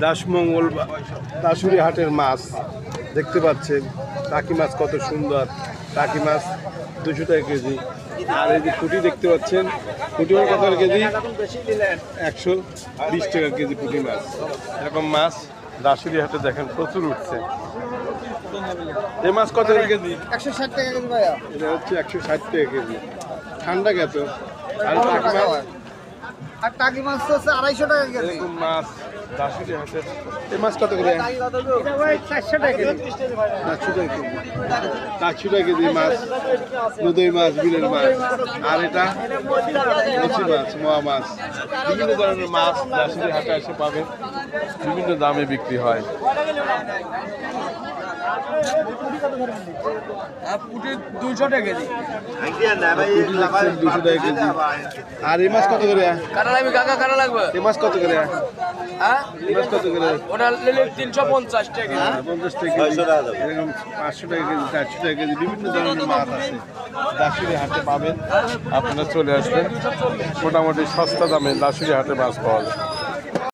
দাসমঙ্গল দাসুরি হাটের মাছ দেখতে পাচ্ছেন। টাকি মাছ কত সুন্দর, টাকি মাছ 200 টাকা কেজি। আর এই যে পুঁটি দেখতে পাচ্ছেন, পুঁটি মাছ কত কেজি? 120 টাকা কেজি পুঁটি মাছ। এরকম মাছ দাসুরি হাটে দেখেন প্রচুর উঠছে। এই মাছ কত কেজি? 160 টাকা কেজি ভাইয়া। এটা হচ্ছে 160 টাকা কেজি। ঠান্ডা গেছে। আর টাকি মাছ, আর টাকি মাছ তো হচ্ছে 250 টাকা কেজি। এরকম মাছ দাসুরি হাটে। এই মাছ কত করে? এটা ভাই 400 টাকা কেজি। 400 টাকা কেজি। 400 টাকা কেজি মাছ, নদী মাছ, বিলের মাছ। আর এটা মছি মাছ, মোয়া মাছ, বিভিন্ন ধরনের মাছ দাসুরি হাটে এসে পাবেন। বিভিন্ন দামে বিক্রি হয়। পুটি 200 টাকা কেজি। পুঁটি দেখছেন 200 টাকা কেজি। আর এই মাছ কত করে? কাটা লাগবে কাকা, কাটা লাগবে। এই মাছ কত করে? হ্যাঁ এই মাছ কত করে? ওটা নিলে 350 টাকা কেজি। 50 টাকা কেজি, এরকম 500 টাকা কেজি, 400 টাকা কেজি, বিভিন্ন ধরনের মাছ আছে দাসুরি হাটে পাবেন। আপনারা চলে আসবেন, মোটামুটি সস্তা দামে দাসুরি হাটে মাছ পাওয়া যায়।